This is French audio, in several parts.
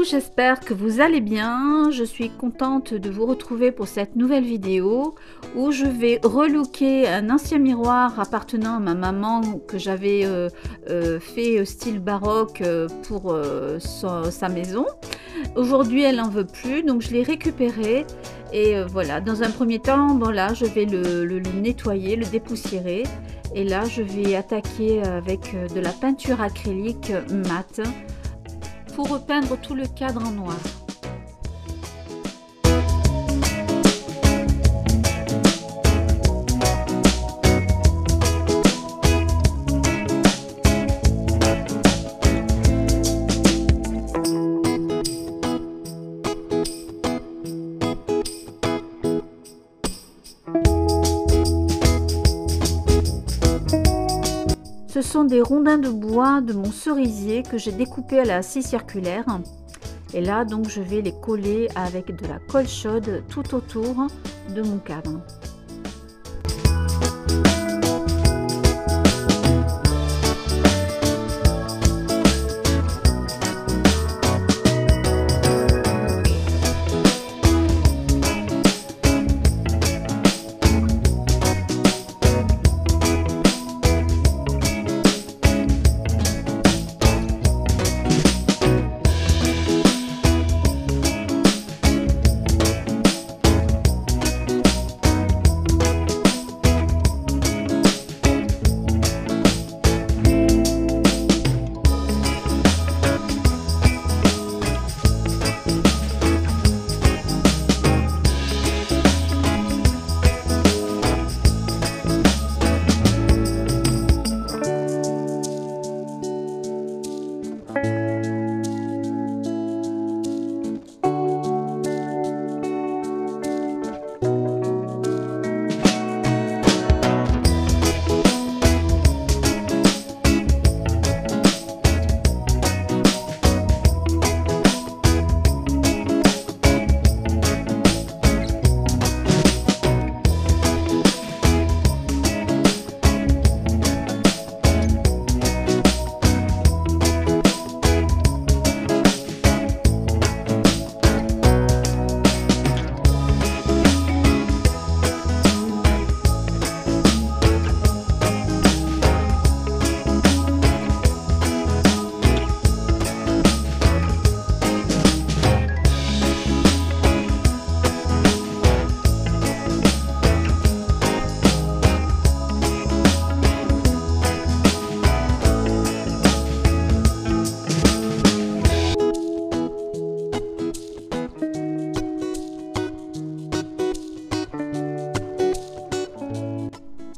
j'espère que vous allez bien. Je suis contente de vous retrouver pour cette nouvelle vidéo où je vais relooker un ancien miroir appartenant à ma maman que j'avais fait style baroque pour sa maison. Aujourd'hui elle n'en veut plus, donc je l'ai récupéré et voilà, dans un premier temps, bon là je vais le nettoyer, le dépoussiérer, et là je vais attaquer avec de la peinture acrylique mat pour repeindre tout le cadre en noir. Ce sont des rondins de bois de mon cerisier que j'ai découpé à la scie circulaire. Et là, donc, je vais les coller avec de la colle chaude tout autour de mon cadre.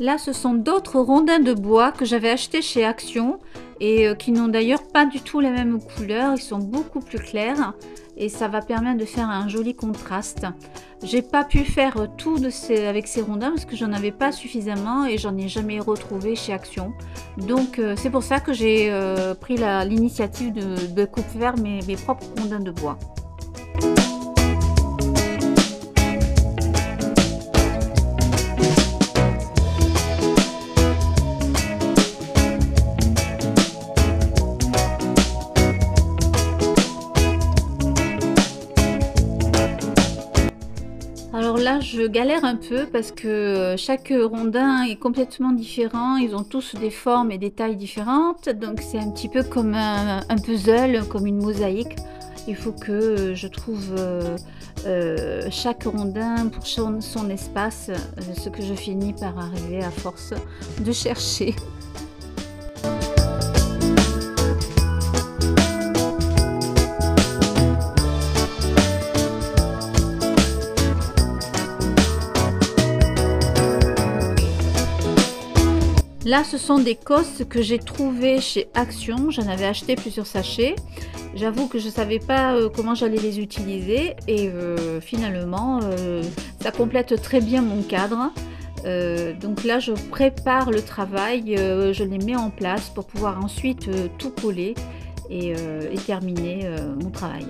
Là, ce sont d'autres rondins de bois que j'avais achetés chez Action et qui n'ont d'ailleurs pas du tout la même couleur. Ils sont beaucoup plus clairs et ça va permettre de faire un joli contraste. J'ai pas pu faire tout avec ces rondins parce que j'en avais pas suffisamment et j'en ai jamais retrouvé chez Action. Donc c'est pour ça que j'ai pris l'initiative de faire mes propres rondins de bois. Alors là, je galère un peu parce que chaque rondin est complètement différent. Ils ont tous des formes et des tailles différentes. Donc c'est un petit peu comme un puzzle, comme une mosaïque. Il faut que je trouve chaque rondin pour son espace, ce que je finis par arriver à force de chercher. Là, ce sont des cosses que j'ai trouvées chez Action. J'en avais acheté plusieurs sachets. J'avoue que je ne savais pas comment j'allais les utiliser. Et finalement, ça complète très bien mon cadre. Donc là, je prépare le travail. Je les mets en place pour pouvoir ensuite tout coller et terminer mon travail.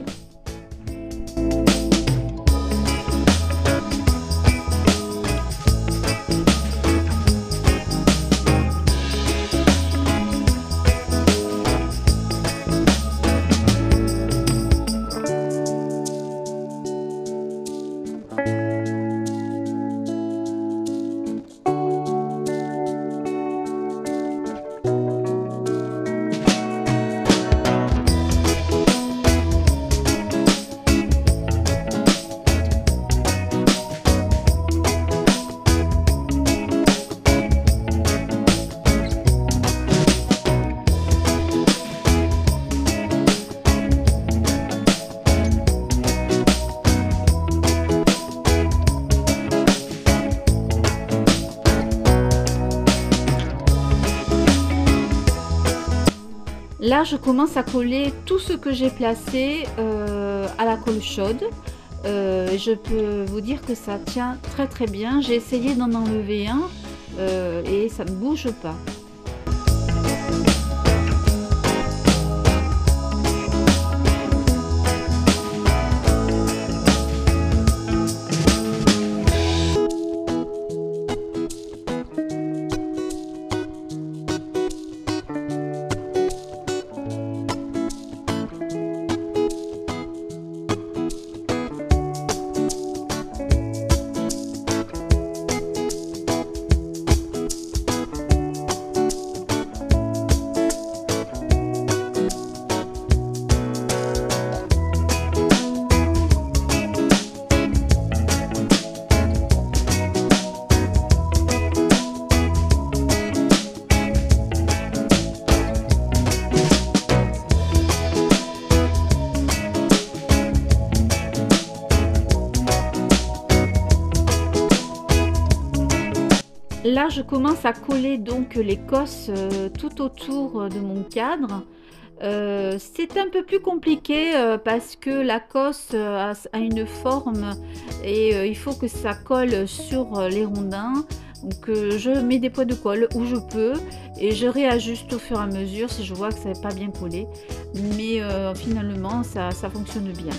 Là, je commence à coller tout ce que j'ai placé à la colle chaude. Je peux vous dire que ça tient très très bien. J'ai essayé d'en enlever un et ça ne bouge pas. Là, je commence à coller donc l'Écosse tout autour de mon cadre. C'est un peu plus compliqué parce que la cosse a une forme et il faut que ça colle sur les rondins. Donc je mets des points de colle où je peux et je réajuste au fur et à mesure si je vois que ça n'est pas bien collé. Mais finalement, ça fonctionne bien.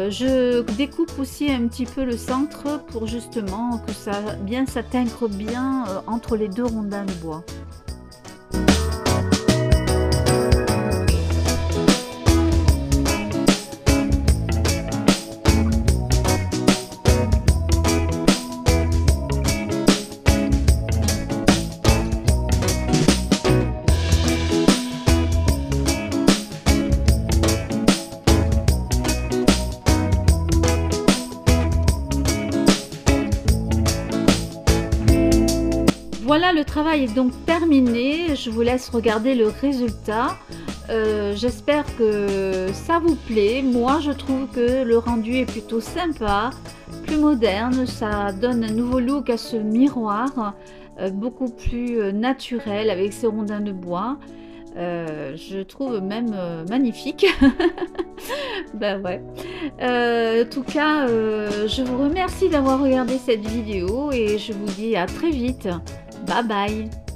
Je découpe aussi un petit peu le centre pour justement que ça s'intègre bien entre les deux rondins de bois. Voilà, le travail est donc terminé. Je vous laisse regarder le résultat. J'espère que ça vous plaît. Moi, je trouve que le rendu est plutôt sympa, plus moderne. Ça donne un nouveau look à ce miroir, beaucoup plus naturel avec ses rondins de bois. Je trouve même magnifique. Ben ouais. En tout cas, je vous remercie d'avoir regardé cette vidéo et je vous dis à très vite. Bye bye.